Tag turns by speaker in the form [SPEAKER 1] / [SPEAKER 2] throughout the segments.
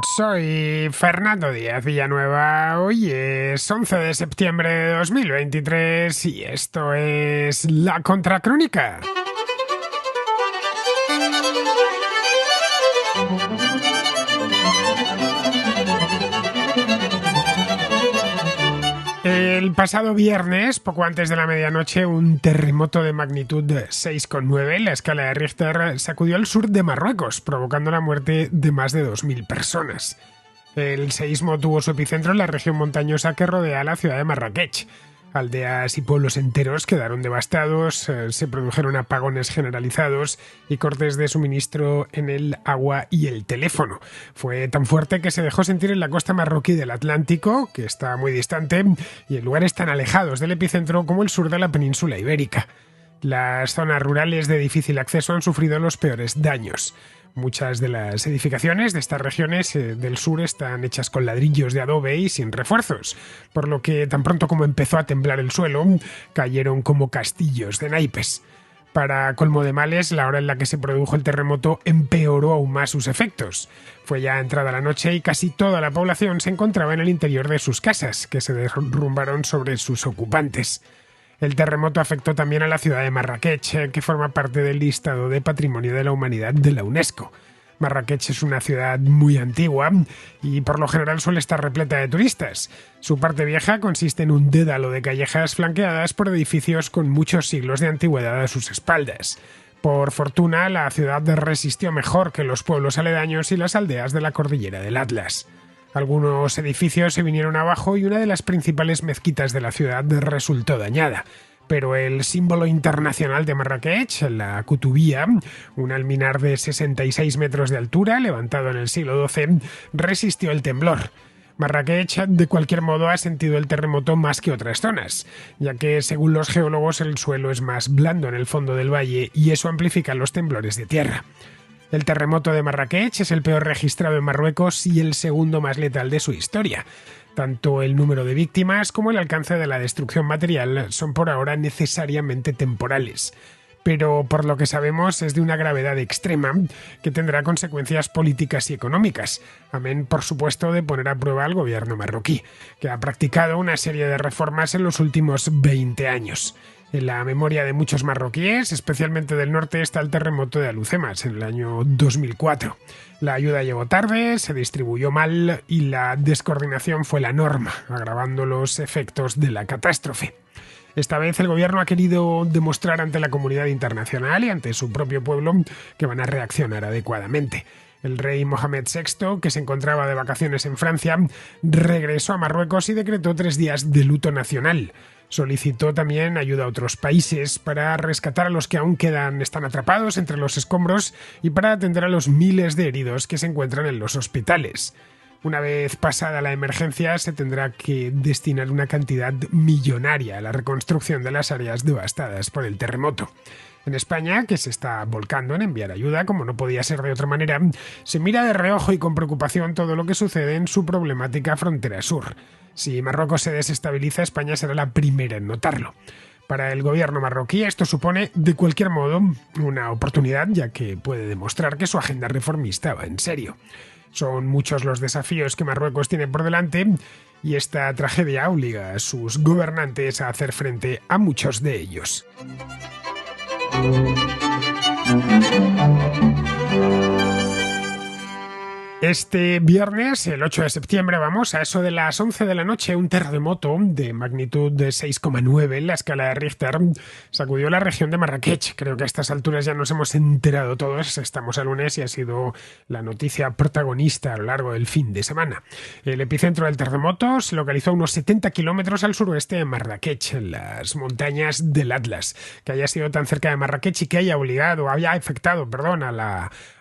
[SPEAKER 1] Soy Fernando Díaz Villanueva. Hoy es 11 de septiembre de 2023 y esto es La Contracrónica. El pasado viernes, poco antes de la medianoche, un terremoto de magnitud 6,9 en la escala de Richter sacudió al sur de Marruecos, provocando la muerte de más de 2.000 personas. El seísmo tuvo su epicentro en la región montañosa que rodea la ciudad de Marrakech. Aldeas y pueblos enteros quedaron devastados, se produjeron apagones generalizados y cortes de suministro en el agua y el teléfono. Fue tan fuerte que se dejó sentir en la costa marroquí del Atlántico, que está muy distante, y en lugares tan alejados del epicentro como el sur de la península ibérica. Las zonas rurales de difícil acceso han sufrido los peores daños. Muchas de las edificaciones de estas regiones del sur están hechas con ladrillos de adobe y sin refuerzos, por lo que tan pronto como empezó a temblar el suelo, cayeron como castillos de naipes. Para colmo de males, la hora en la que se produjo el terremoto empeoró aún más sus efectos. Fue ya entrada la noche y casi toda la población se encontraba en el interior de sus casas, que se derrumbaron sobre sus ocupantes. El terremoto afectó también a la ciudad de Marrakech, que forma parte del listado de Patrimonio de la Humanidad de la UNESCO. Marrakech es una ciudad muy antigua y por lo general suele estar repleta de turistas. Su parte vieja consiste en un dédalo de callejas flanqueadas por edificios con muchos siglos de antigüedad a sus espaldas. Por fortuna, la ciudad resistió mejor que los pueblos aledaños y las aldeas de la cordillera del Atlas. Algunos edificios se vinieron abajo y una de las principales mezquitas de la ciudad resultó dañada. Pero el símbolo internacional de Marrakech, la Kutubía, un alminar de 66 metros de altura, levantado en el siglo XII, resistió el temblor. Marrakech, de cualquier modo, ha sentido el terremoto más que otras zonas, ya que, según los geólogos, el suelo es más blando en el fondo del valle y eso amplifica los temblores de tierra. El terremoto de Marrakech es el peor registrado en Marruecos y el segundo más letal de su historia. Tanto el número de víctimas como el alcance de la destrucción material son por ahora necesariamente temporales. Pero por lo que sabemos es de una gravedad extrema que tendrá consecuencias políticas y económicas, amén por supuesto de poner a prueba al gobierno marroquí, que ha practicado una serie de reformas en los últimos 20 años. En la memoria de muchos marroquíes, especialmente del norte, está el terremoto de Alucemas en el año 2004. La ayuda llegó tarde, se distribuyó mal y la descoordinación fue la norma, agravando los efectos de la catástrofe. Esta vez el gobierno ha querido demostrar ante la comunidad internacional y ante su propio pueblo que van a reaccionar adecuadamente. El rey Mohamed VI, que se encontraba de vacaciones en Francia, regresó a Marruecos y decretó 3 días de luto nacional. Solicitó también ayuda a otros países para rescatar a los que aún están atrapados entre los escombros y para atender a los miles de heridos que se encuentran en los hospitales. Una vez pasada la emergencia, se tendrá que destinar una cantidad millonaria a la reconstrucción de las áreas devastadas por el terremoto. En España, que se está volcando en enviar ayuda, como no podía ser de otra manera, se mira de reojo y con preocupación todo lo que sucede en su problemática frontera sur. Si Marruecos se desestabiliza, España será la primera en notarlo. Para el gobierno marroquí esto supone, de cualquier modo, una oportunidad, ya que puede demostrar que su agenda reformista va en serio. Son muchos los desafíos que Marruecos tiene por delante y esta tragedia obliga a sus gobernantes a hacer frente a muchos de ellos. Este viernes, el 8 de septiembre, a eso de las 11 de la noche, un terremoto de magnitud de 6,9 en la escala de Richter sacudió la región de Marrakech. Creo que a estas alturas ya nos hemos enterado todos, estamos a lunes y ha sido la noticia protagonista a lo largo del fin de semana. El epicentro del terremoto se localizó a unos 70 kilómetros al suroeste de Marrakech, en las montañas del Atlas. Que haya sido tan cerca de Marrakech y que haya afectado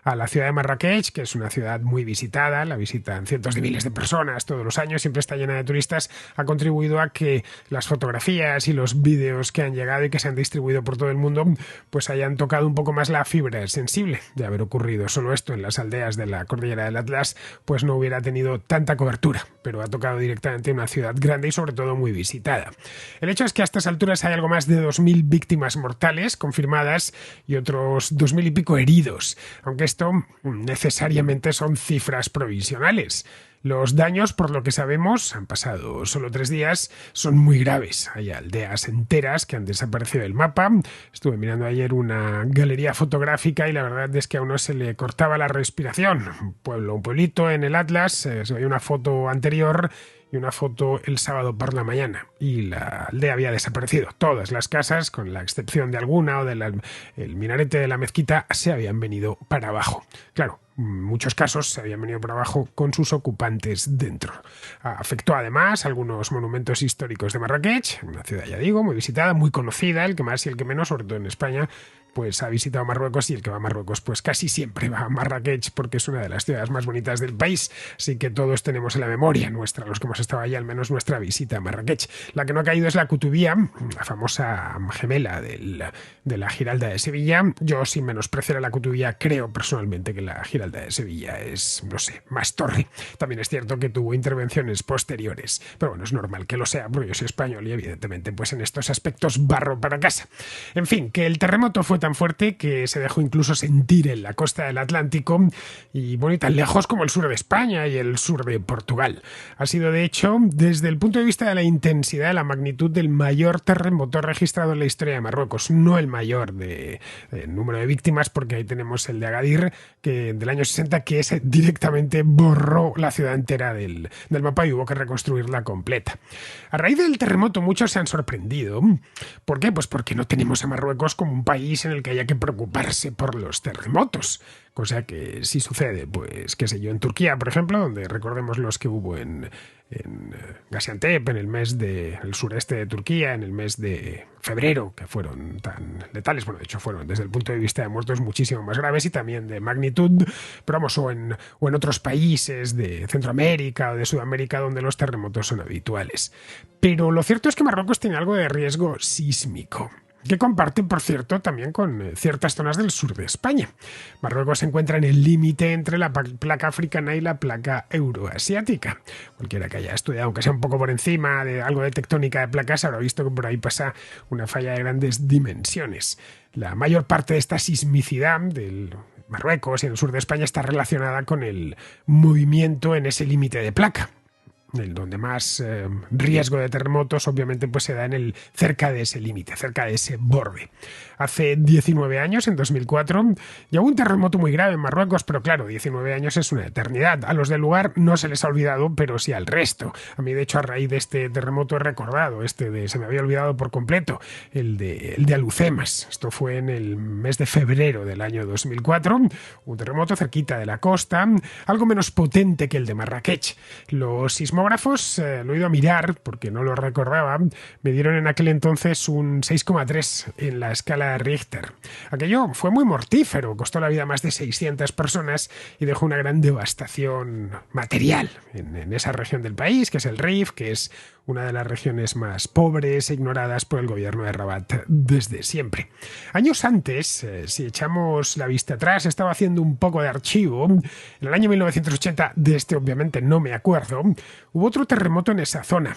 [SPEAKER 1] a la ciudad de Marrakech, que es una ciudad muy visitada, la visitan cientos de miles de personas todos los años, siempre está llena de turistas, ha contribuido a que las fotografías y los vídeos que han llegado y que se han distribuido por todo el mundo pues hayan tocado un poco más la fibra sensible de haber ocurrido solo esto en las aldeas de la cordillera del Atlas, pues no hubiera tenido tanta cobertura, pero ha tocado directamente una ciudad grande y sobre todo muy visitada. El hecho es que a estas alturas hay algo más de 2.000 víctimas mortales confirmadas y otros 2.000 y pico heridos, aunque esto necesariamente son cifras cifras provisionales. Los daños, por lo que sabemos, han pasado solo 3 días, son muy graves. Hay aldeas enteras que han desaparecido del mapa. Estuve mirando ayer una galería fotográfica y la verdad es que a uno se le cortaba la respiración. Un pueblito en el Atlas, se veía una foto anterior y una foto el sábado por la mañana y la aldea había desaparecido. Todas las casas, con la excepción de alguna o del minarete de la mezquita, se habían venido para abajo. Claro, en muchos casos se habían venido para abajo con sus ocupantes dentro. Afectó además algunos monumentos históricos de Marrakech, una ciudad, ya digo, muy visitada, muy conocida, el que más y el que menos, sobre todo en España, pues ha visitado Marruecos, y el que va a Marruecos pues casi siempre va a Marrakech porque es una de las ciudades más bonitas del país, así que todos tenemos en la memoria nuestra, los que hemos estado allí, al menos nuestra visita a Marrakech. La que no ha caído es la Kutubía, la famosa gemela de la Giralda de Sevilla. Yo, sin menospreciar a la Kutubía, creo personalmente que la Giralda de Sevilla es, no sé, más torre. También es cierto que tuvo intervenciones posteriores, pero bueno, es normal que lo sea, porque yo soy español y evidentemente pues en estos aspectos barro para casa. En fin, que el terremoto fue tan fuerte que se dejó incluso sentir en la costa del Atlántico y bueno, y tan lejos como el sur de España y el sur de Portugal. Ha sido, de hecho, desde el punto de vista de la intensidad, la magnitud del mayor terremoto registrado en la historia de Marruecos, no el mayor de número de víctimas, porque ahí tenemos el de Agadir, que del año 60, que ese directamente borró la ciudad entera del mapa y hubo que reconstruirla completa. A raíz del terremoto muchos se han sorprendido. ¿Por qué? Pues porque no tenemos a Marruecos como un país en el que haya que preocuparse por los terremotos, cosa que sí sucede, pues qué sé yo, en Turquía, por ejemplo, donde recordemos los que hubo en Gaziantep, en el mes el sureste de Turquía, en el mes de febrero, que fueron tan letales. Bueno, de hecho fueron desde el punto de vista de muertos muchísimo más graves y también de magnitud, pero vamos, o en otros países de Centroamérica o de Sudamérica donde los terremotos son habituales. Pero lo cierto es que Marruecos tiene algo de riesgo sísmico, que comparten, por cierto, también con ciertas zonas del sur de España. Marruecos se encuentra en el límite entre la placa africana y la placa euroasiática. Cualquiera que haya estudiado, aunque sea un poco por encima de algo de tectónica de placas, habrá visto que por ahí pasa una falla de grandes dimensiones. La mayor parte de esta sismicidad del Marruecos y en el sur de España está relacionada con el movimiento en ese límite de placa. El donde más riesgo de terremotos obviamente pues se da cerca de ese límite, cerca de ese borde. Hace 19 años, en 2004, ya hubo un terremoto muy grave en Marruecos, pero claro, 19 años es una eternidad. A los del lugar no se les ha olvidado, pero sí al resto. A mí, de hecho, a raíz de este terremoto he recordado, se me había olvidado por completo, el de Alucemas. Esto fue en el mes de febrero del año 2004, un terremoto cerquita de la costa, algo menos potente que el de Marrakech. Los sismógrafos, lo he ido a mirar porque no lo recordaba, me dieron en aquel entonces un 6,3 en la escala Richter. Aquello fue muy mortífero, costó la vida a más de 600 personas y dejó una gran devastación material en esa región del país, que es el Rif, que es una de las regiones más pobres e ignoradas por el gobierno de Rabat desde siempre. Años antes, si echamos la vista atrás, estaba haciendo un poco de archivo. En el año 1980, de este obviamente no me acuerdo, hubo otro terremoto en esa zona.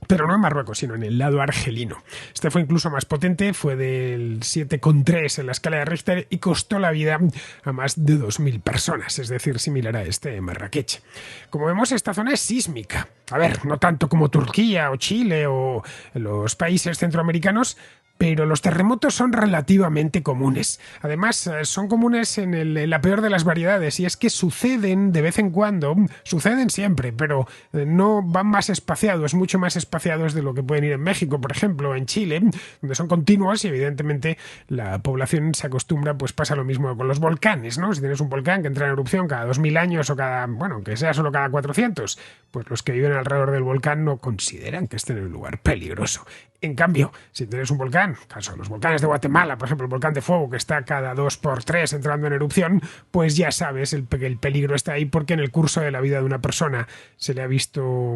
[SPEAKER 1] Pero no en Marruecos, sino en el lado argelino. Este fue incluso más potente, fue del 7,3 en la escala de Richter y costó la vida a más de 2.000 personas, es decir, similar a este en Marrakech. Como vemos, esta zona es sísmica. A ver, no tanto como Turquía o Chile o los países centroamericanos, pero los terremotos son relativamente comunes. Además, son comunes en la peor de las variedades, y es que suceden de vez en cuando, suceden siempre, pero no van más espaciados, mucho más espaciados de lo que pueden ir en México, por ejemplo, o en Chile, donde son continuos y evidentemente la población se acostumbra, pues pasa lo mismo con los volcanes, ¿no? Si tienes un volcán que entra en erupción cada 2.000 años o que sea solo cada 400, pues los que viven alrededor del volcán no consideran que estén en un lugar peligroso. En cambio, si tienes un volcán, caso de los volcanes de Guatemala, por ejemplo, el volcán de fuego que está cada 2x3 entrando en erupción, pues ya sabes el peligro está ahí, porque en el curso de la vida de una persona se le ha visto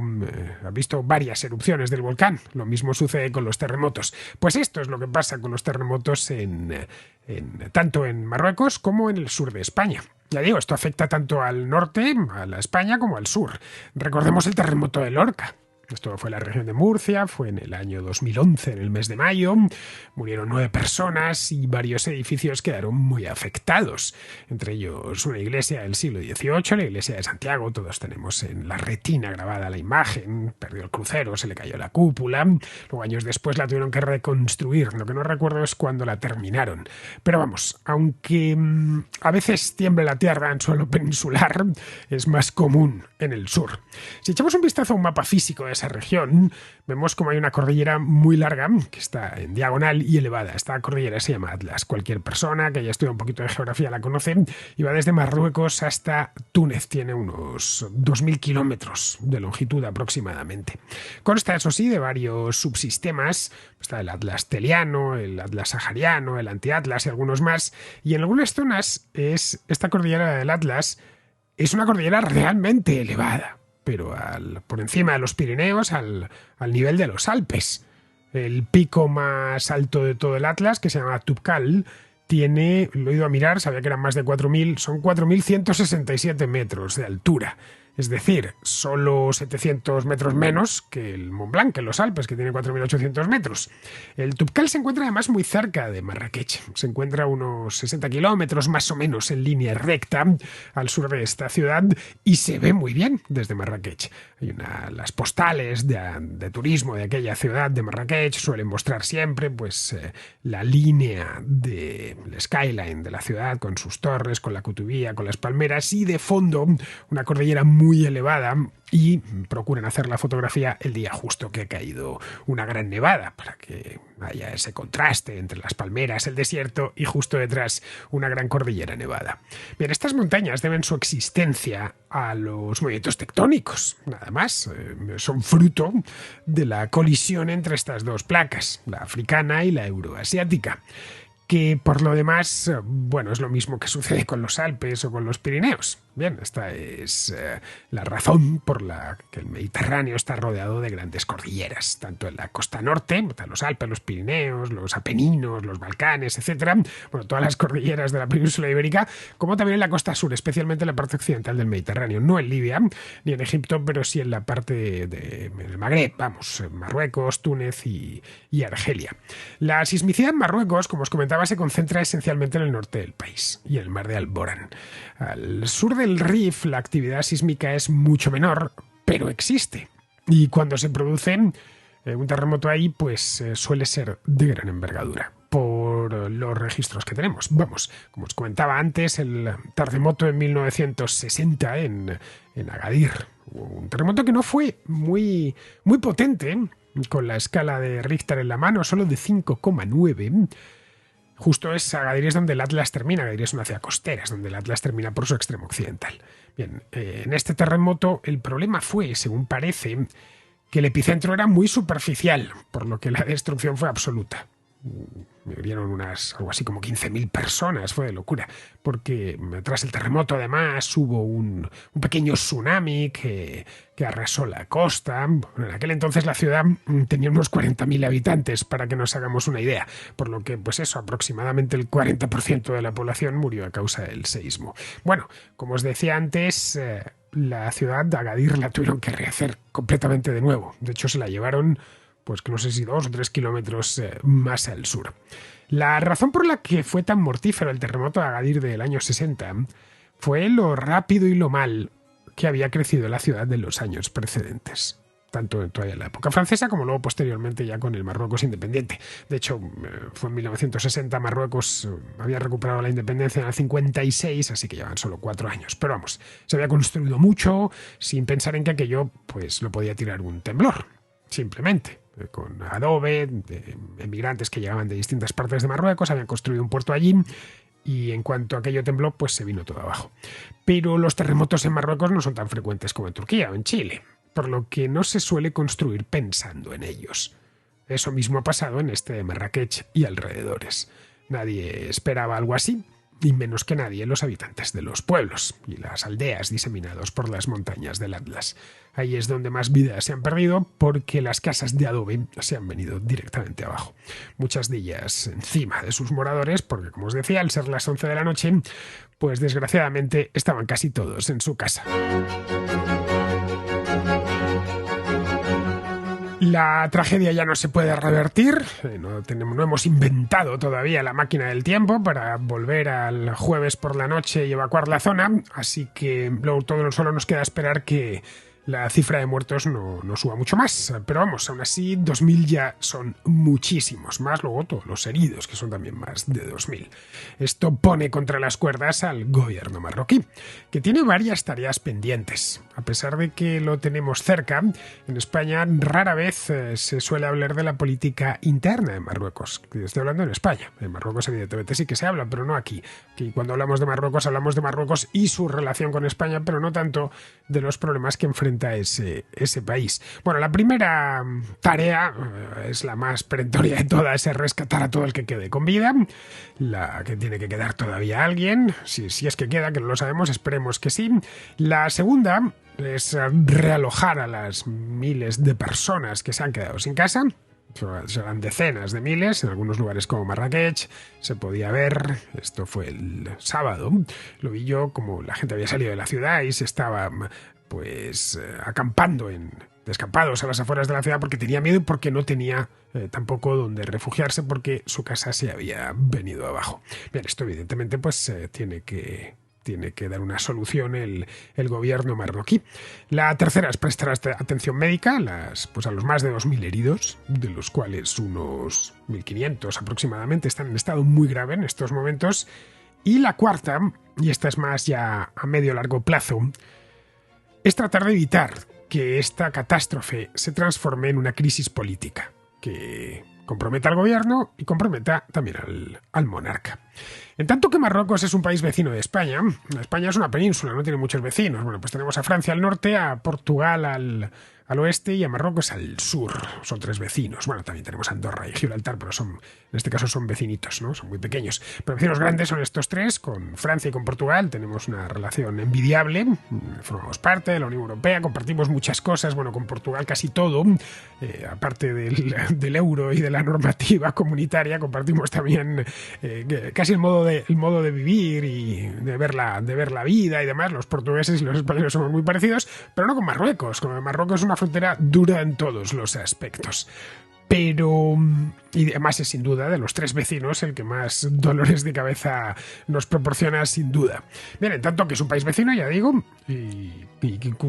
[SPEAKER 1] varias erupciones del volcán. Lo mismo sucede con los terremotos. Pues esto es lo que pasa con los terremotos tanto en Marruecos como en el sur de España. Ya digo, esto afecta tanto al norte, a la España, como al sur. Recordemos el terremoto de Lorca. Esto fue en la región de Murcia, fue en el año 2011, en el mes de mayo. Murieron 9 personas y varios edificios quedaron muy afectados. Entre ellos una iglesia del siglo XVIII, la iglesia de Santiago. Todos tenemos en la retina grabada la imagen. Perdió el crucero, se le cayó la cúpula. Luego, años después, la tuvieron que reconstruir. Lo que no recuerdo es cuándo la terminaron. Pero vamos, aunque a veces tiemble la tierra en suelo peninsular, es más común en el sur. Si echamos un vistazo a un mapa físico de esa región, vemos como hay una cordillera muy larga que está en diagonal y elevada. Esta cordillera se llama Atlas. Cualquier persona que haya estudiado un poquito de geografía la conoce y va desde Marruecos hasta Túnez. Tiene unos 2.000 kilómetros de longitud aproximadamente. Consta, eso sí, de varios subsistemas. Está el Atlas teliano, el Atlas sahariano, el antiatlas y algunos más. Y en algunas zonas esta cordillera del Atlas es una cordillera realmente elevada, pero por encima de los Pirineos, al nivel de los Alpes. El pico más alto de todo el Atlas, que se llama Toubkal, lo he ido a mirar, sabía que eran más de 4.000, son 4.167 metros de altura. Es decir, solo 700 metros menos que el Mont Blanc, que los Alpes, que tiene 4.800 metros. El Toubkal se encuentra además muy cerca de Marrakech. Se encuentra a unos 60 kilómetros más o menos en línea recta al sur de esta ciudad y se ve muy bien desde Marrakech. Las postales de turismo de aquella ciudad de Marrakech suelen mostrar siempre la línea del skyline de la ciudad con sus torres, con la Kutubía, con las palmeras y de fondo una cordillera muy elevada, y procuren hacer la fotografía el día justo que ha caído una gran nevada para que haya ese contraste entre las palmeras, el desierto y justo detrás una gran cordillera nevada. Bien, estas montañas deben su existencia a los movimientos tectónicos, nada más. Son fruto de la colisión entre estas dos placas, la africana y la euroasiática, que por lo demás, es lo mismo que sucede con los Alpes o con los Pirineos. Bien, esta es la razón por la que el Mediterráneo está rodeado de grandes cordilleras, tanto en la costa norte, los Alpes, los Pirineos, los Apeninos, los Balcanes, etcétera, todas las cordilleras de la península ibérica, como también en la costa sur, especialmente en la parte occidental del Mediterráneo, no en Libia ni en Egipto, pero sí en la parte del Magreb, Marruecos, Túnez y Argelia. La sismicidad en Marruecos, como os comentaba, se concentra esencialmente en el norte del país y en el mar de Alborán. Al sur del Rif la actividad sísmica es mucho menor, pero existe. Y cuando se produce un terremoto ahí, suele ser de gran envergadura por los registros que tenemos. Como os comentaba antes, el terremoto en 1960 en Agadir. Un terremoto que no fue muy potente, con la escala de Richter en la mano, solo de 5,9. Justo Agadir es donde el Atlas termina. Agadir es una ciudad costera, es donde el Atlas termina por su extremo occidental. Bien, en este terremoto el problema fue, según parece, que el epicentro era muy superficial, por lo que la destrucción fue absoluta. Murieron algo así como 15.000 personas, fue de locura, porque tras el terremoto además hubo un pequeño tsunami que arrasó la costa. En aquel entonces la ciudad tenía unos 40.000 habitantes, para que nos hagamos una idea, por lo que aproximadamente el 40% de la población murió a causa del seísmo. Como os decía antes, la ciudad de Agadir la tuvieron que rehacer completamente de nuevo. De hecho, se la llevaron que no sé si 2 o 3 kilómetros más al sur. La razón por la que fue tan mortífero el terremoto de Agadir del año 60 fue lo rápido y lo mal que había crecido la ciudad en los años precedentes, tanto todavía en la época francesa como luego posteriormente ya con el Marruecos independiente. De hecho, fue en 1960, Marruecos había recuperado la independencia en el 56, así que llevan solo 4 años. Pero se había construido mucho sin pensar en que aquello lo podía tirar un temblor, simplemente. Con adobe, de emigrantes que llegaban de distintas partes de Marruecos, habían construido un puerto allí y en cuanto aquello tembló, se vino todo abajo. Pero los terremotos en Marruecos no son tan frecuentes como en Turquía o en Chile, por lo que no se suele construir pensando en ellos. Eso mismo ha pasado en este de Marrakech y alrededores. Nadie esperaba algo así, y menos que nadie los habitantes de los pueblos y las aldeas diseminados por las montañas del Atlas. Ahí es donde más vidas se han perdido, porque las casas de adobe se han venido directamente abajo. Muchas de ellas encima de sus moradores, porque como os decía, al ser las 11 de la noche, desgraciadamente estaban casi todos en su casa. La tragedia ya no se puede revertir, no hemos inventado todavía la máquina del tiempo para volver al jueves por la noche y evacuar la zona, así que todo solo nos queda esperar que la cifra de muertos no suba mucho más. Pero vamos, aún así 2.000 ya son muchísimos, más luego todos los heridos, que son también más de 2.000. Esto pone contra las cuerdas al gobierno marroquí, que tiene varias tareas pendientes. A pesar de que lo tenemos cerca, en España rara vez se suele hablar de la política interna de Marruecos. Estoy hablando en España. En Marruecos evidentemente sí que se habla, pero no aquí. Aquí cuando hablamos de Marruecos y su relación con España, pero no tanto de los problemas que enfrenta ese país. Bueno, la primera tarea es la más perentoria de todas, es rescatar a todo el que quede con vida. La que tiene que quedar todavía alguien, si es que queda, que no lo sabemos, esperemos que sí. La segunda es realojar a las miles de personas que se han quedado sin casa. Serán decenas de miles, en algunos lugares como Marrakech se podía ver, esto fue el sábado, lo vi yo, como la gente había salido de la ciudad y se estaba acampando en descampados a las afueras de la ciudad porque tenía miedo y porque no tenía tampoco donde refugiarse porque su casa se había venido abajo. Bien, esto evidentemente tiene que dar una solución el gobierno marroquí. La tercera es prestar atención médica a los más de 2.000 heridos, de los cuales unos 1.500 aproximadamente están en estado muy grave en estos momentos. Y la cuarta, y esta es más ya a medio largo plazo, es tratar de evitar que esta catástrofe se transforme en una crisis política que comprometa al gobierno y comprometa también al monarca. En tanto que Marruecos es un país vecino de España, España es una península, no tiene muchos vecinos. Bueno, pues tenemos a Francia al norte, a Portugal al oeste y a Marruecos al sur. Son 3 vecinos. Bueno, también tenemos Andorra y Gibraltar, pero en este caso son vecinitos, ¿no? Son muy pequeños. Pero vecinos grandes son estos 3. Con Francia y con Portugal tenemos una relación envidiable. Formamos parte de la Unión Europea, compartimos muchas cosas. Bueno, con Portugal casi todo. Aparte del euro y de la normativa comunitaria, compartimos también casi el modo de vivir y de ver la vida y demás. Los portugueses y los españoles somos muy parecidos, pero no con Marruecos. Con Marruecos es una frontera dura en todos los aspectos. Pero, y además es sin duda de los 3 vecinos el que más dolores de cabeza nos proporciona, sin duda. Bien, en tanto que es un país vecino, ya digo, y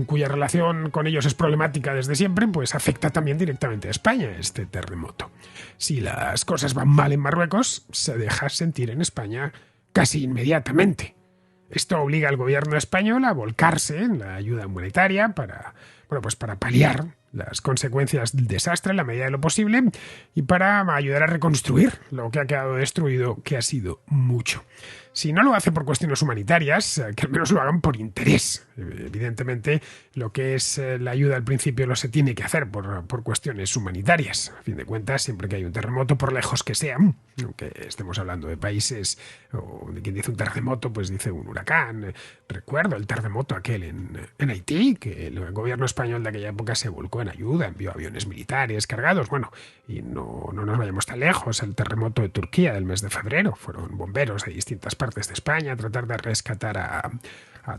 [SPEAKER 1] cuya relación con ellos es problemática desde siempre, pues afecta también directamente a España este terremoto. Si las cosas van mal en Marruecos, se deja sentir en España casi inmediatamente. Esto obliga al gobierno español a volcarse en la ayuda humanitaria para paliar las consecuencias del desastre en la medida de lo posible y para ayudar a reconstruir lo que ha quedado destruido, que ha sido mucho. Si no lo hace por cuestiones humanitarias, que al menos lo hagan por interés. Evidentemente, lo que es la ayuda al principio lo se tiene que hacer por cuestiones humanitarias. A fin de cuentas, siempre que hay un terremoto, por lejos que sea, aunque estemos hablando de países, o de quien dice un terremoto, pues dice un huracán. Recuerdo el terremoto aquel en Haití, que el gobierno español de aquella época se volcó en ayuda, envió aviones militares cargados. Bueno, y no nos vayamos tan lejos. El terremoto de Turquía del mes de febrero, fueron bomberos de distintas partes de España a tratar de rescatar a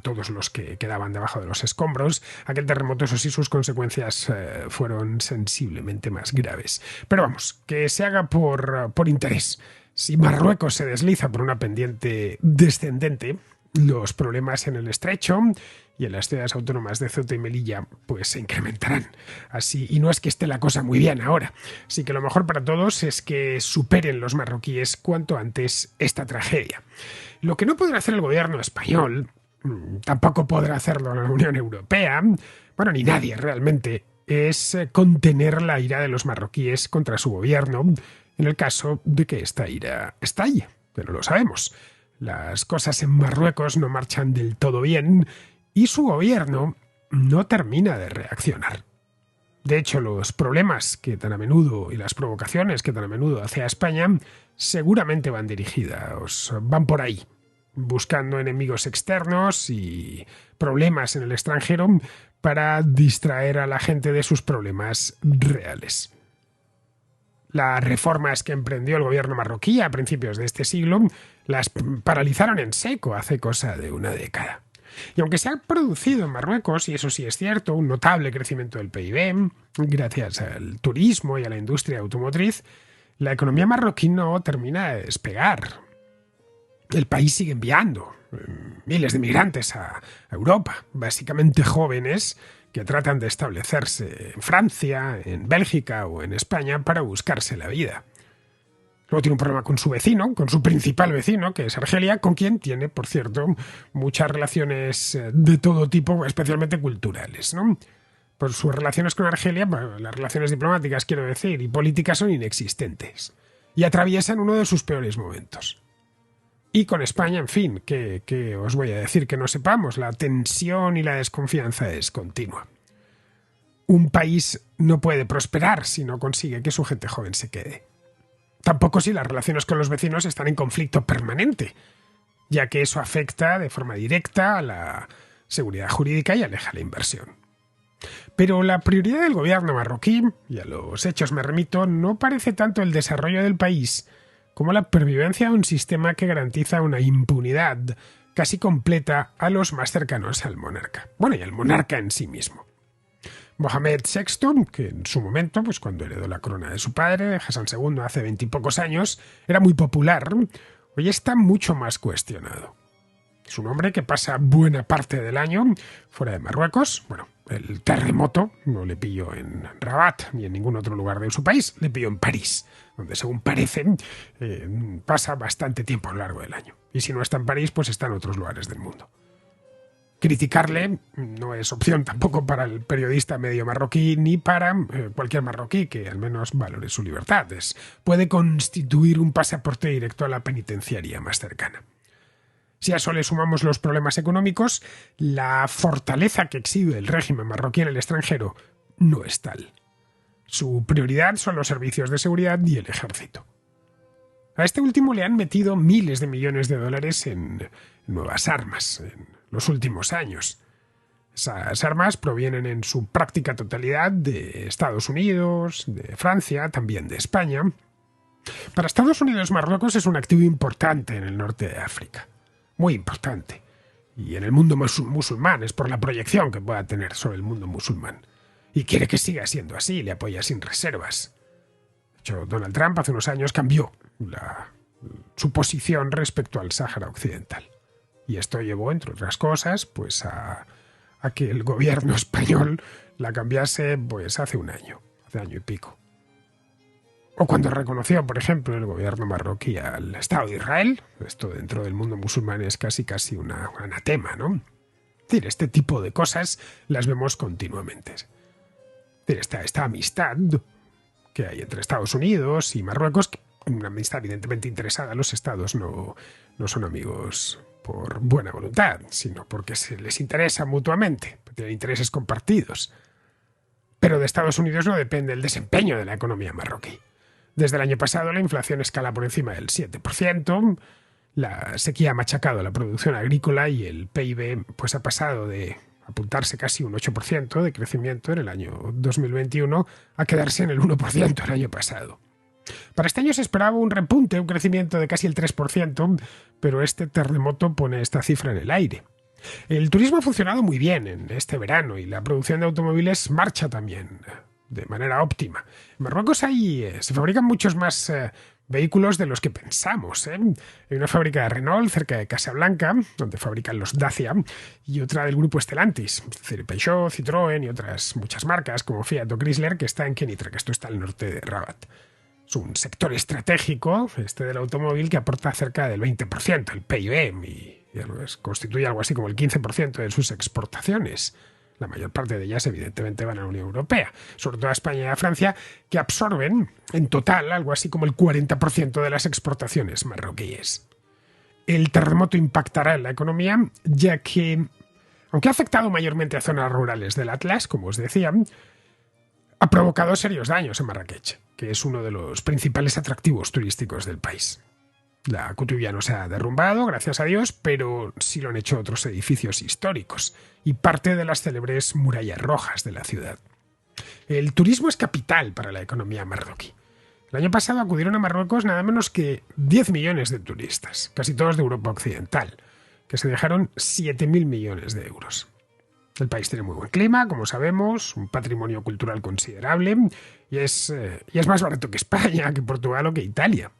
[SPEAKER 1] todos los que quedaban debajo de los escombros. Aquel terremoto, eso sí, sus consecuencias fueron sensiblemente más graves. Pero vamos, que se haga por interés. Si Marruecos se desliza por una pendiente descendente, los problemas en el estrecho y en las ciudades autónomas de Ceuta y Melilla pues se incrementarán. Así, y no es que esté la cosa muy bien ahora. Así que lo mejor para todos es que superen los marroquíes cuanto antes esta tragedia. Lo que no podrá hacer el gobierno español, tampoco podrá hacerlo la Unión Europea, bueno, ni nadie realmente, es contener la ira de los marroquíes contra su gobierno en el caso de que esta ira estalle. Pero lo sabemos. Las cosas en Marruecos no marchan del todo bien y su gobierno no termina de reaccionar. De hecho, los problemas que tan a menudo y las provocaciones que tan a menudo hace a España seguramente van dirigidas, van por ahí, buscando enemigos externos y problemas en el extranjero para distraer a la gente de sus problemas reales. Las reformas que emprendió el gobierno marroquí a principios de este siglo las paralizaron en seco hace cosa de una década. Y aunque se ha producido en Marruecos, y eso sí es cierto, un notable crecimiento del PIB, gracias al turismo y a la industria automotriz, la economía marroquí no termina de despegar. El país sigue enviando miles de migrantes a Europa, básicamente jóvenes que tratan de establecerse en Francia, en Bélgica o en España para buscarse la vida. Luego tiene un problema con su vecino, con su principal vecino, que es Argelia, con quien tiene, por cierto, muchas relaciones de todo tipo, especialmente culturales, ¿no? Por sus relaciones con Argelia, las relaciones diplomáticas, quiero decir, y políticas son inexistentes. Y atraviesan uno de sus peores momentos. Y con España, en fin, que os voy a decir que no sepamos, la tensión y la desconfianza es continua. Un país no puede prosperar si no consigue que su gente joven se quede. Tampoco si las relaciones con los vecinos están en conflicto permanente, ya que eso afecta de forma directa a la seguridad jurídica y aleja la inversión. Pero la prioridad del gobierno marroquí, y a los hechos me remito, no parece tanto el desarrollo del país como la pervivencia de un sistema que garantiza una impunidad casi completa a los más cercanos al monarca. Bueno, y al monarca en sí mismo. Mohamed VI, que en su momento, pues cuando heredó la corona de su padre, Hassan II, hace 20 y pocos años, era muy popular, hoy está mucho más cuestionado. Es un hombre que pasa buena parte del año fuera de Marruecos. Bueno, el terremoto no le pilló en Rabat ni en ningún otro lugar de su país, le pilló en París, donde según parece pasa bastante tiempo a lo largo del año. Y si no está en París, pues está en otros lugares del mundo. Criticarle no es opción tampoco para el periodista medio marroquí ni para cualquier marroquí que al menos valore su libertad. Puede constituir un pasaporte directo a la penitenciaria más cercana. Si a eso le sumamos los problemas económicos, la fortaleza que exhibe el régimen marroquí en el extranjero no es tal. Su prioridad son los servicios de seguridad y el ejército. A este último le han metido miles de millones de dólares en nuevas armas en los últimos años. Esas armas provienen en su práctica totalidad de Estados Unidos, de Francia, también de España. Para Estados Unidos, Marruecos es un activo importante en el norte de África. Muy importante. Y en el mundo musulmán, es por la proyección que pueda tener sobre el mundo musulmán. Y quiere que siga siendo así, le apoya sin reservas. De hecho, Donald Trump hace unos años cambió su posición respecto al Sáhara Occidental. Y esto llevó, entre otras cosas, pues a que el gobierno español la cambiase pues hace año y pico. O cuando reconoció, por ejemplo, el gobierno marroquí al Estado de Israel. Esto dentro del mundo musulmán es casi un anatema, ¿no? Es decir, este tipo de cosas las vemos continuamente. Es decir, esta amistad que hay entre Estados Unidos y Marruecos, una amistad evidentemente interesada. Los estados no son amigos por buena voluntad, sino porque se les interesa mutuamente, tienen intereses compartidos. Pero de Estados Unidos no depende el desempeño de la economía marroquí. Desde el año pasado la inflación escala por encima del 7%, la sequía ha machacado la producción agrícola y el PIB pues ha pasado de apuntarse casi un 8% de crecimiento en el año 2021 a quedarse en el 1% el año pasado. Para este año se esperaba un repunte, un crecimiento de casi el 3%, pero este terremoto pone esta cifra en el aire. El turismo ha funcionado muy bien en este verano y la producción de automóviles marcha también de manera óptima. En Marruecos se fabrican muchos más vehículos de los que pensamos. Hay una fábrica de Renault cerca de Casablanca, donde fabrican los Dacia, y otra del grupo Stellantis, es decir, Peugeot, Citroën y otras muchas marcas como Fiat o Chrysler, que está en Kenitra, que esto está al norte de Rabat. Es un sector estratégico, del automóvil, que aporta cerca del 20% el PIB y constituye algo así como el 15% de sus exportaciones. La mayor parte de ellas, evidentemente, van a la Unión Europea, sobre todo a España y a Francia, que absorben en total algo así como el 40% de las exportaciones marroquíes. El terremoto impactará en la economía, ya que, aunque ha afectado mayormente a zonas rurales del Atlas, como os decía, ha provocado serios daños en Marrakech, que es uno de los principales atractivos turísticos del país. La Kutubia no se ha derrumbado, gracias a Dios, pero sí lo han hecho otros edificios históricos y parte de las célebres murallas rojas de la ciudad. El turismo es capital para la economía marroquí. El año pasado acudieron a Marruecos nada menos que 10 millones de turistas, casi todos de Europa Occidental. que se dejaron 7.000 millones de euros. El país tiene muy buen clima, como sabemos, un patrimonio cultural considerable y es más barato que España, que Portugal o que Italia.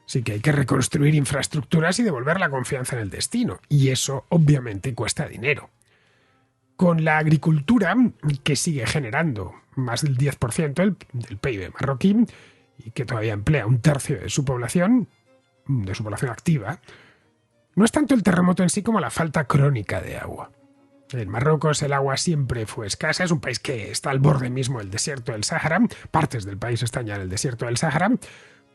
[SPEAKER 1] Así que hay que reconstruir infraestructuras y devolver la confianza en el destino. Y eso obviamente cuesta dinero. Con la agricultura, que sigue generando más del 10% del PIB marroquí y que todavía emplea un tercio de su población activa, no es tanto el terremoto en sí como la falta crónica de agua. En Marruecos el agua siempre fue escasa, es un país que está al borde mismo del desierto del Sáhara, partes del país están ya en el desierto del Sáhara,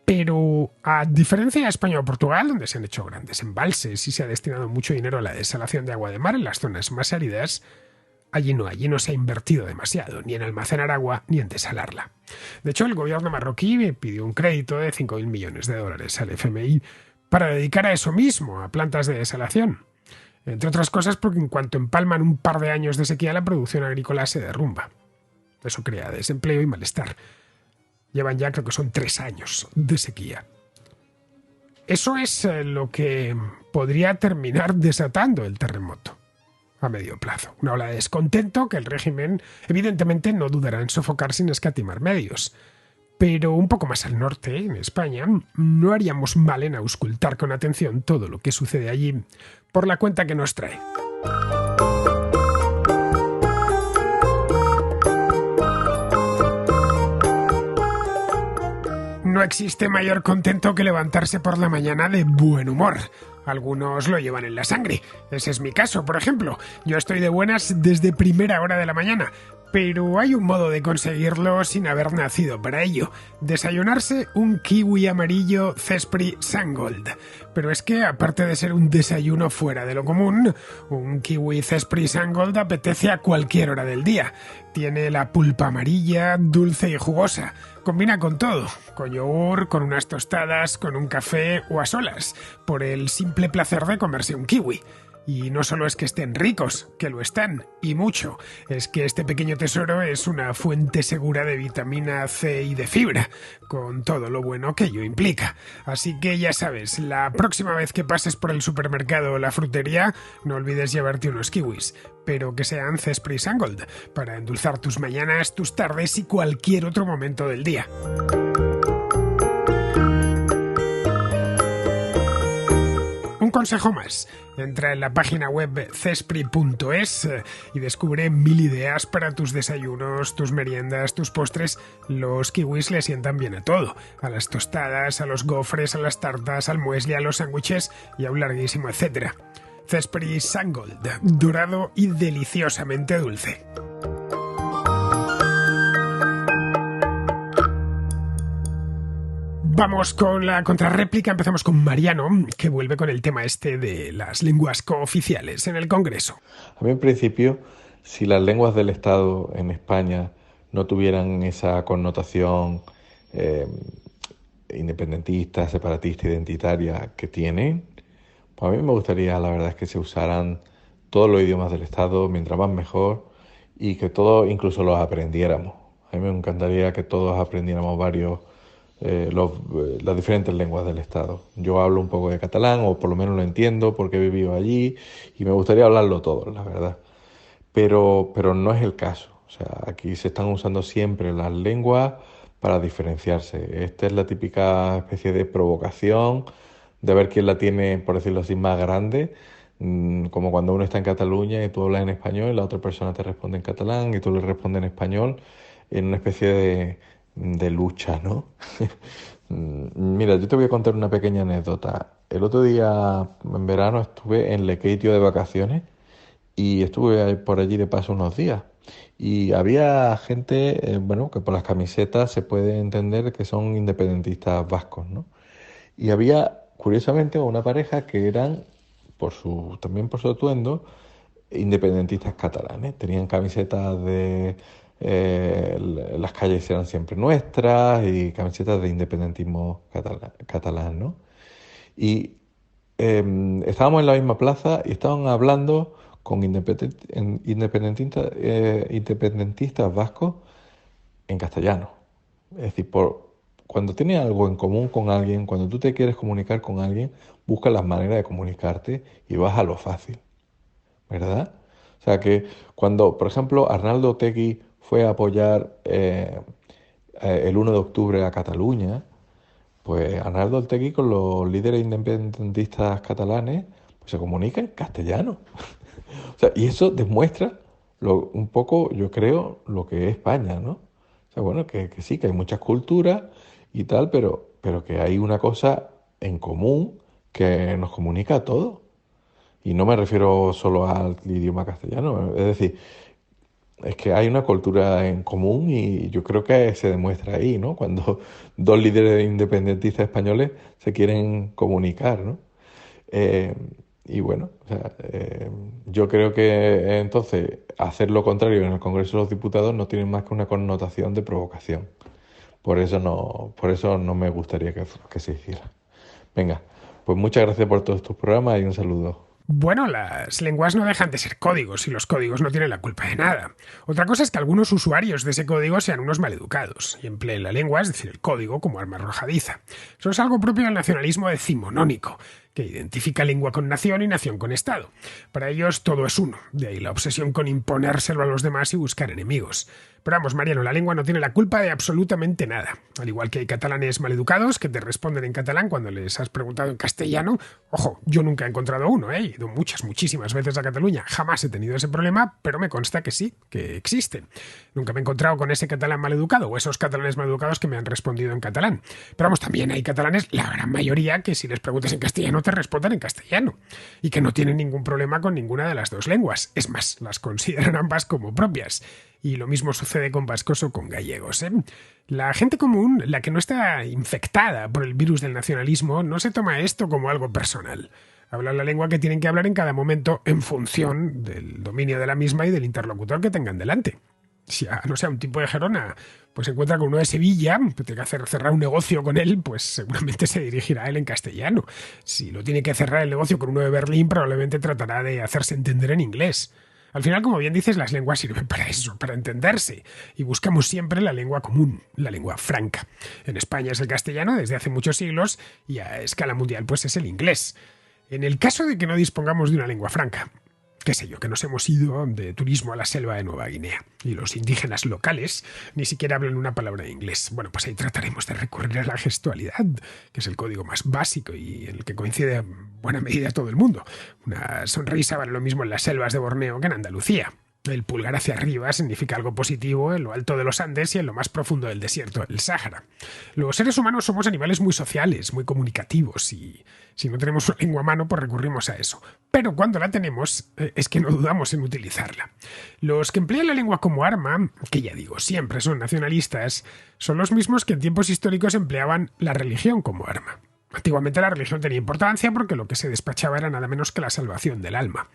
[SPEAKER 1] pero a diferencia de España o Portugal, donde se han hecho grandes embalses y se ha destinado mucho dinero a la desalación de agua de mar en las zonas más áridas, allí no se ha invertido demasiado, ni en almacenar agua ni en desalarla. De hecho, el gobierno marroquí pidió un crédito de 5.000 millones de dólares al FMI para dedicar a eso mismo, a plantas de desalación. Entre otras cosas porque en cuanto empalman un par de años de sequía, la producción agrícola se derrumba. Eso crea desempleo y malestar. Llevan ya, creo que son 3 años de sequía. Eso es lo que podría terminar desatando el terremoto a medio plazo. Una ola de descontento que el régimen evidentemente no dudará en sofocar sin escatimar medios. Pero un poco más al norte, en España, no haríamos mal en auscultar con atención todo lo que sucede allí, por la cuenta que nos trae. No existe mayor contento que levantarse por la mañana de buen humor. Algunos lo llevan en la sangre. Ese es mi caso, por ejemplo. Yo estoy de buenas desde primera hora de la mañana. Pero hay un modo de conseguirlo sin haber nacido para ello. Desayunarse un kiwi amarillo Cespri Sangold. Pero es que, aparte de ser un desayuno fuera de lo común, un kiwi Cespri Sangold apetece a cualquier hora del día. Tiene la pulpa amarilla, dulce y jugosa. Combina con todo, con yogur, con unas tostadas, con un café o a solas, por el simple placer de comerse un kiwi. Y no solo es que estén ricos, que lo están, y mucho, es que este pequeño tesoro es una fuente segura de vitamina C y de fibra, con todo lo bueno que ello implica. Así que ya sabes, la próxima vez que pases por el supermercado o la frutería, no olvides llevarte unos kiwis, pero que sean Cespri Sangold, para endulzar tus mañanas, tus tardes y cualquier otro momento del día. Un consejo más. Entra en la página web cespri.es y descubre 1000 ideas para tus desayunos, tus meriendas, tus postres. Los kiwis le sientan bien a todo. A las tostadas, a los gofres, a las tartas, al muesli, a los sándwiches y a un larguísimo etcétera. Cespri Sangold, dorado y deliciosamente dulce. Vamos con la contrarréplica, empezamos con Mariano, que vuelve con el tema este de las lenguas cooficiales en el Congreso.
[SPEAKER 2] A mí en principio, si las lenguas del Estado en España no tuvieran esa connotación independentista, separatista, identitaria que tienen, pues a mí me gustaría, la verdad es que se usaran todos los idiomas del Estado, mientras más mejor, y que todos incluso los aprendiéramos. A mí me encantaría que todos aprendiéramos las diferentes lenguas del Estado. Yo hablo un poco de catalán, o por lo menos lo entiendo porque he vivido allí, y me gustaría hablarlo todo, la verdad. Pero no es el caso. O sea, aquí se están usando siempre las lenguas para diferenciarse. Esta es la típica especie de provocación de ver quién la tiene, por decirlo así, más grande, como cuando uno está en Cataluña y tú hablas en español y la otra persona te responde en catalán y tú le respondes en español, en una especie de lucha, ¿no? Mira, yo te voy a contar una pequeña anécdota. El otro día, en verano, estuve en Lekeitio de vacaciones y estuve por allí de paso unos días. Y había gente, bueno, que por las camisetas se puede entender que son independentistas vascos, ¿no? Y había, curiosamente, una pareja que eran, también por su atuendo, independentistas catalanes. Tenían camisetas de las calles eran siempre nuestras y camisetas de independentismo catalán, ¿no? Y estábamos en la misma plaza y estaban hablando con independentistas vascos en castellano. Es decir, cuando tienes algo en común con alguien, cuando tú te quieres comunicar con alguien, busca las maneras de comunicarte y vas a lo fácil, ¿verdad? O sea que cuando, por ejemplo, Arnaldo Otegi fue a apoyar el 1 de octubre a Cataluña, pues Arnaldo Otegi con los líderes independentistas catalanes pues se comunica en castellano. O sea, y eso demuestra un poco, yo creo, lo que es España, ¿no? O sea, bueno, que sí, que hay muchas culturas y tal, pero que hay una cosa en común que nos comunica a todos. Y no me refiero solo al idioma castellano, es decir, es que hay una cultura en común y yo creo que se demuestra ahí, ¿no? Cuando dos líderes independentistas españoles se quieren comunicar, ¿no? Eh, y bueno, o sea, yo creo que entonces hacer lo contrario en el Congreso de los Diputados no tiene más que una connotación de provocación. Por eso no me gustaría que se hiciera. Venga, pues muchas gracias por todos tus programas y un saludo.
[SPEAKER 1] Bueno, las lenguas no dejan de ser códigos y los códigos no tienen la culpa de nada. Otra cosa es que algunos usuarios de ese código sean unos maleducados y empleen la lengua, es decir, el código, como arma arrojadiza. Eso es algo propio del nacionalismo decimonónico, que identifica lengua con nación y nación con Estado. Para ellos todo es uno, de ahí la obsesión con imponérselo a los demás y buscar enemigos. Pero vamos, Mariano, la lengua no tiene la culpa de absolutamente nada. Al igual que hay catalanes maleducados que te responden en catalán cuando les has preguntado en castellano. Ojo, yo nunca he encontrado uno, he ido muchísimas veces a Cataluña. Jamás he tenido ese problema, pero me consta que sí, que existe. Nunca me he encontrado con ese catalán maleducado o esos catalanes maleducados que me han respondido en catalán. Pero vamos, también hay catalanes, la gran mayoría, que si les preguntas en castellano te responden en castellano. Y que no tienen ningún problema con ninguna de las dos lenguas. Es más, las consideran ambas como propias. Y lo mismo sucede con vascos o con gallegos, ¿eh? La gente común, la que no está infectada por el virus del nacionalismo, no se toma esto como algo personal. Hablan la lengua que tienen que hablar en cada momento en función del dominio de la misma y del interlocutor que tengan delante. Si no sea un tipo de Gerona, pues se encuentra con uno de Sevilla, que tiene que hacer cerrar un negocio con él, pues seguramente se dirigirá a él en castellano. Si lo tiene que cerrar el negocio con uno de Berlín, probablemente tratará de hacerse entender en inglés. Al final, como bien dices, las lenguas sirven para eso, para entenderse, y buscamos siempre la lengua común, la lengua franca. En España es el castellano desde hace muchos siglos y a escala mundial pues es el inglés. En el caso de que no dispongamos de una lengua franca, qué sé yo, que nos hemos ido de turismo a la selva de Nueva Guinea y los indígenas locales ni siquiera hablan una palabra de inglés. Bueno, pues ahí trataremos de recurrir a la gestualidad, que es el código más básico y en el que coincide en buena medida todo el mundo. Una sonrisa vale lo mismo en las selvas de Borneo que en Andalucía. El pulgar hacia arriba significa algo positivo en lo alto de los Andes y en lo más profundo del desierto, el Sáhara. Los seres humanos somos animales muy sociales, muy comunicativos y si no tenemos una lengua a mano, pues recurrimos a eso. Pero cuando la tenemos, es que no dudamos en utilizarla. Los que emplean la lengua como arma, que ya digo, siempre son nacionalistas, son los mismos que en tiempos históricos empleaban la religión como arma. Antiguamente la religión tenía importancia porque lo que se despachaba era nada menos que la salvación del alma.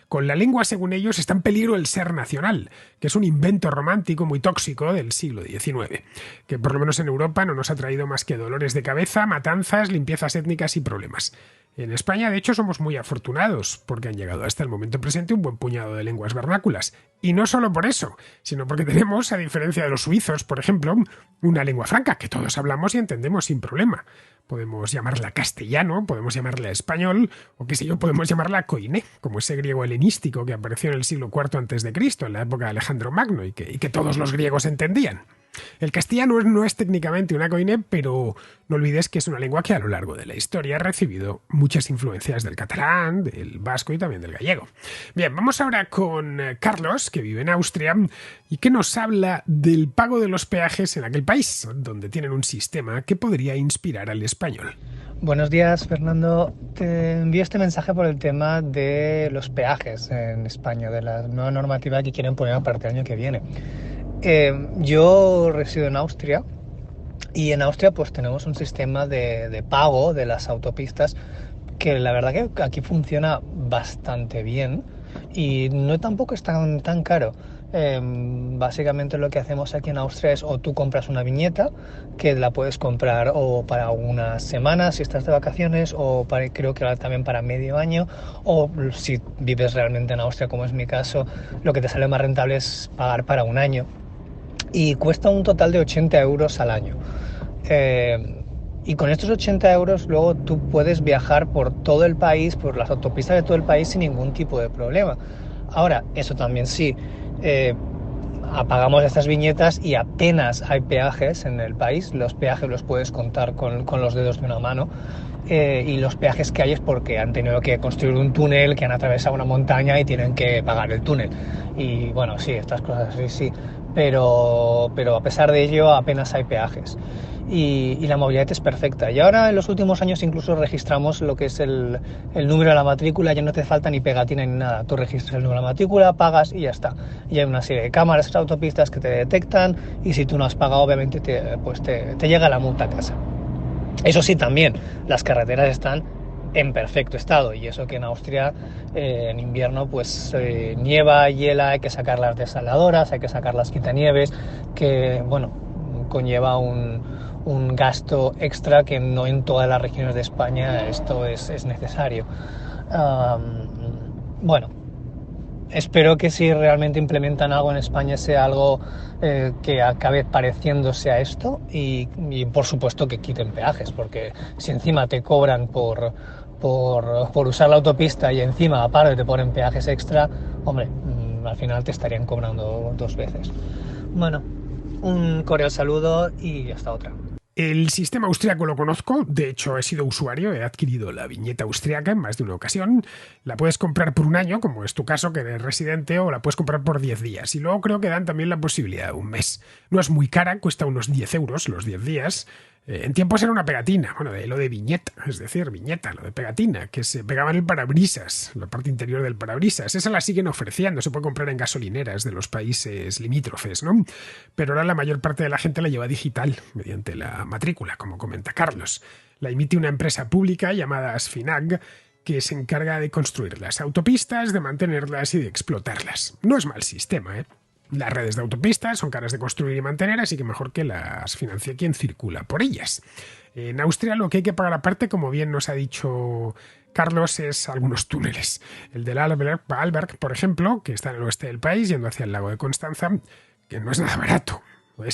[SPEAKER 1] Con la lengua, según ellos, está en peligro el ser nacional, que es un invento romántico muy tóxico del siglo XIX, que por lo menos en Europa no nos ha traído más que dolores de cabeza, matanzas, limpiezas étnicas y problemas. En España, de hecho, somos muy afortunados, porque han llegado hasta el momento presente un buen puñado de lenguas vernáculas. Y no solo por eso, sino porque tenemos, a diferencia de los suizos, por ejemplo, una lengua franca que todos hablamos y entendemos sin problema. Podemos llamarla castellano, podemos llamarla español, o qué sé yo, podemos llamarla koiné, como ese griego helenístico que apareció en el siglo IV a.C., en la época de Alejandro Magno, y que todos los griegos entendían. El castellano no es técnicamente una koiné, pero no olvides que es una lengua que a lo largo de la historia ha recibido muchas influencias del catalán, del vasco y también del gallego. Bien, vamos ahora con Carlos, que vive en Austria y que nos habla del pago de los peajes en aquel país, donde tienen un sistema que podría inspirar al español.
[SPEAKER 3] Buenos días, Fernando. Te envío este mensaje por el tema de los peajes en España, de la nueva normativa que quieren poner a partir del año que viene. Yo resido en Austria y en Austria pues tenemos un sistema de pago de las autopistas que la verdad que aquí funciona bastante bien y no tampoco es tan caro. Básicamente lo que hacemos aquí en Austria es o tú compras una viñeta que la puedes comprar o para unas semanas si estás de vacaciones o creo que también para medio año o si vives realmente en Austria como es mi caso, lo que te sale más rentable es pagar para un año y cuesta un total de 80 euros al año. Y con estos 80 euros luego tú puedes viajar por todo el país, por las autopistas de todo el país sin ningún tipo de problema. Ahora, eso también sí, apagamos estas viñetas y apenas hay peajes en el país. Los peajes los puedes contar con los dedos de una mano. Y los peajes que hay es porque han tenido que construir un túnel, que han atravesado una montaña y tienen que pagar el túnel. Y bueno, sí, estas cosas sí, sí. Pero a pesar de ello apenas hay peajes. Y la movilidad es perfecta. Y ahora en los últimos años incluso registramos lo que es el número de la matrícula, ya no te falta ni pegatina ni nada. Tú registras el número de la matrícula, pagas y ya está. Y hay una serie de cámaras en las autopistas que te detectan y si tú no has pagado obviamente te llega la multa a casa. Eso sí, también las carreteras están en perfecto estado y eso que en Austria en invierno pues nieva, hiela, hay que sacar las desaladoras, hay que sacar las quitanieves, que bueno, conlleva un gasto extra que no en todas las regiones de España esto es necesario. Bueno, espero que si realmente implementan algo en España sea algo que acabe pareciéndose a esto y por supuesto que quiten peajes, porque si encima te cobran por usar la autopista y encima aparte te ponen peajes extra, hombre, al final te estarían cobrando dos veces. Bueno, un cordial saludo y hasta otra.
[SPEAKER 1] El sistema austriaco lo conozco, de hecho he sido usuario, he adquirido la viñeta austriaca en más de una ocasión. La puedes comprar por un año, como es tu caso, que eres residente, o la puedes comprar por 10 días. Y luego creo que dan también la posibilidad de un mes. No es muy cara, cuesta unos 10 euros los 10 días. En tiempos era una pegatina, bueno, de lo de viñeta, es decir, viñeta, lo de pegatina, que se pegaba en el parabrisas, la parte interior del parabrisas. Esa la siguen ofreciendo, se puede comprar en gasolineras de los países limítrofes, ¿no? Pero ahora la mayor parte de la gente la lleva digital, mediante la matrícula, como comenta Carlos. La emite una empresa pública llamada Asfinag, que se encarga de construir las autopistas, de mantenerlas y de explotarlas. No es mal sistema, ¿eh? Las redes de autopistas son caras de construir y mantener, así que mejor que las financie quien circula por ellas. En Austria lo que hay que pagar aparte, como bien nos ha dicho Carlos, es algunos túneles. El del Alberg, por ejemplo, que está en el oeste del país, yendo hacia el lago de Constanza, que no es nada barato.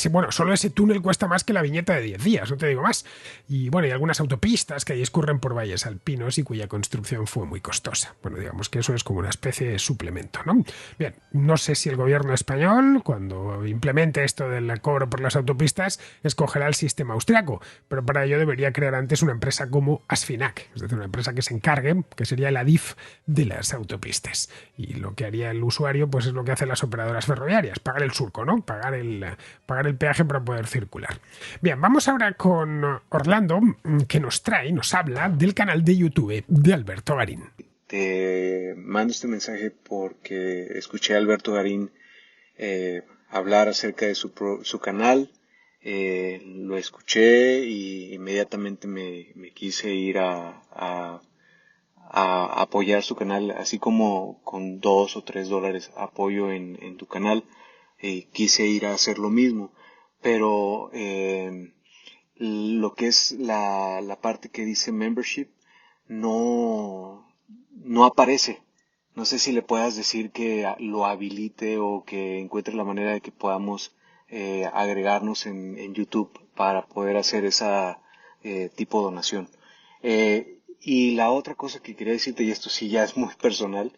[SPEAKER 1] Bueno, solo ese túnel cuesta más que la viñeta de 10 días, no te digo más. Y bueno, hay algunas autopistas que ahí escurren por valles alpinos y cuya construcción fue muy costosa. Bueno, digamos que eso es como una especie de suplemento, ¿no? Bien, no sé si el gobierno español, cuando implemente esto del cobro por las autopistas, escogerá el sistema austriaco, pero para ello debería crear antes una empresa como Asfinag, es decir, una empresa que se encargue, que sería el Adif de las autopistas. Y lo que haría el usuario, pues es lo que hacen las operadoras ferroviarias, pagar el surco, ¿no? Pagar el peaje para poder circular. Bien, vamos ahora con Orlando, que nos habla del canal de YouTube de Alberto Garín.
[SPEAKER 4] Te mando este mensaje porque escuché a Alberto Garín hablar acerca de su canal. Lo escuché y inmediatamente me quise ir a apoyar su canal, así como con $2 o $3 apoyo en tu canal. Quise ir a hacer lo mismo, pero lo que es la parte que dice membership no aparece. No sé si le puedas decir que lo habilite o que encuentre la manera de que podamos agregarnos en YouTube para poder hacer esa tipo de donación. Y la otra cosa que quería decirte, y esto sí ya es muy personal,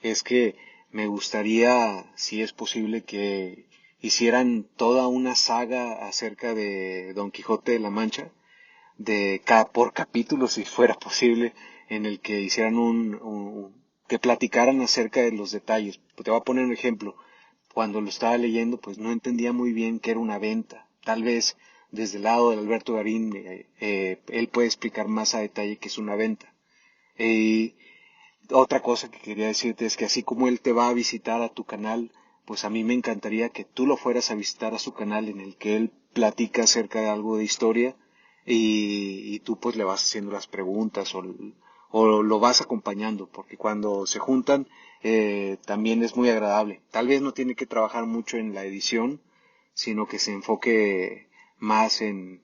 [SPEAKER 4] es que me gustaría, si es posible, que hicieran toda una saga acerca de Don Quijote de la Mancha, por capítulo, si fuera posible, en el que hicieran que platicaran acerca de los detalles. Te voy a poner un ejemplo. Cuando lo estaba leyendo, pues no entendía muy bien qué era una venta. Tal vez desde el lado de Alberto Garín, él puede explicar más a detalle qué es una venta. Otra cosa que quería decirte es que así como él te va a visitar a tu canal, pues a mí me encantaría que tú lo fueras a visitar a su canal en el que él platica acerca de algo de historia y tú pues le vas haciendo las preguntas o lo vas acompañando, porque cuando se juntan también es muy agradable. Tal vez no tiene que trabajar mucho en la edición, sino que se enfoque más en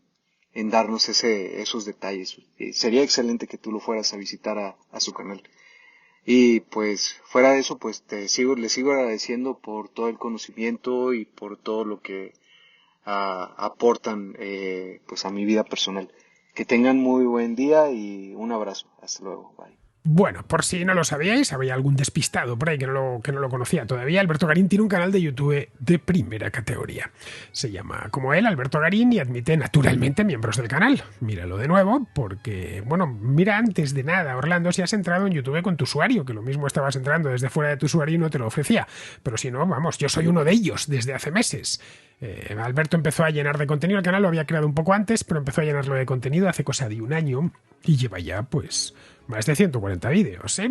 [SPEAKER 4] darnos esos detalles. Sería excelente que tú lo fueras a visitar a su canal. Y pues fuera de eso, pues le sigo agradeciendo por todo el conocimiento y por todo lo que aportan pues a mi vida personal. Que tengan muy buen día y un abrazo. Hasta luego. Bye.
[SPEAKER 1] Bueno, por si no lo sabíais, había algún despistado por ahí que no lo conocía todavía, Alberto Garín tiene un canal de YouTube de primera categoría. Se llama como él, Alberto Garín, y admite naturalmente miembros del canal. Míralo de nuevo porque, bueno, mira antes de nada, Orlando, si has entrado en YouTube con tu usuario, que lo mismo estabas entrando desde fuera de tu usuario y no te lo ofrecía. Pero si no, vamos, yo soy uno de ellos desde hace meses. Alberto empezó a llenar de contenido el canal, lo había creado un poco antes, pero empezó a llenarlo de contenido hace cosa de un año y lleva ya, pues, más de 140 vídeos, ¿eh?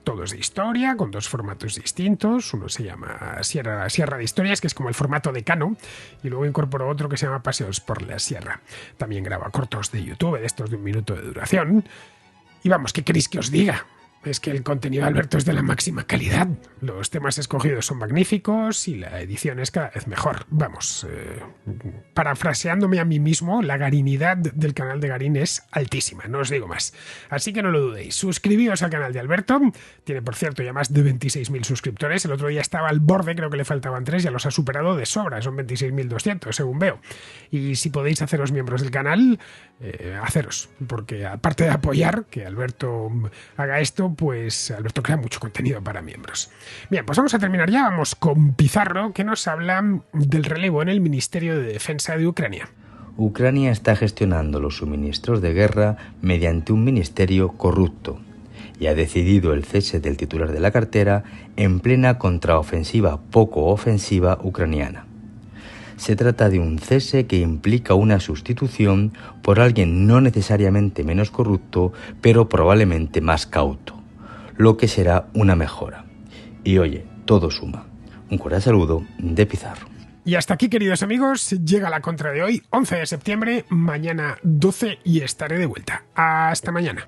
[SPEAKER 1] Todos de historia, con 2 formatos distintos. Uno se llama Sierra de Historias, que es como el formato de Cano, y luego incorporó otro que se llama Paseos por la Sierra. También graba cortos de YouTube, de estos de 1 minuto de duración. Y vamos, ¿qué queréis que os diga? Es que el contenido de Alberto es de la máxima calidad. Los temas escogidos son magníficos y la edición es cada vez mejor. Vamos, parafraseándome a mí mismo, la garinidad del canal de Garín es altísima, no os digo más. Así que no lo dudéis. Suscribíos al canal de Alberto. Tiene, por cierto, ya más de 26.000 suscriptores. El otro día estaba al borde, creo que le faltaban 3, ya los ha superado de sobra. Son 26.200, según veo. Y si podéis haceros miembros del canal, haceros. Porque aparte de apoyar que Alberto haga esto, pues Alberto crea mucho contenido para miembros. Bien, pues vamos a terminar ya. Vamos con Pizarro, que nos habla del relevo en el Ministerio de Defensa de Ucrania.
[SPEAKER 5] Ucrania está gestionando los suministros de guerra mediante un ministerio corrupto y ha decidido el cese del titular de la cartera en plena contraofensiva poco ofensiva ucraniana. Se trata de un cese que implica una sustitución por alguien no necesariamente menos corrupto, pero probablemente más cauto, lo que será una mejora. Y oye, todo suma. Un cordial saludo de Pizarro.
[SPEAKER 1] Y hasta aquí, queridos amigos, llega la contra de hoy, 11 de septiembre, mañana 12 y estaré de vuelta. Hasta mañana.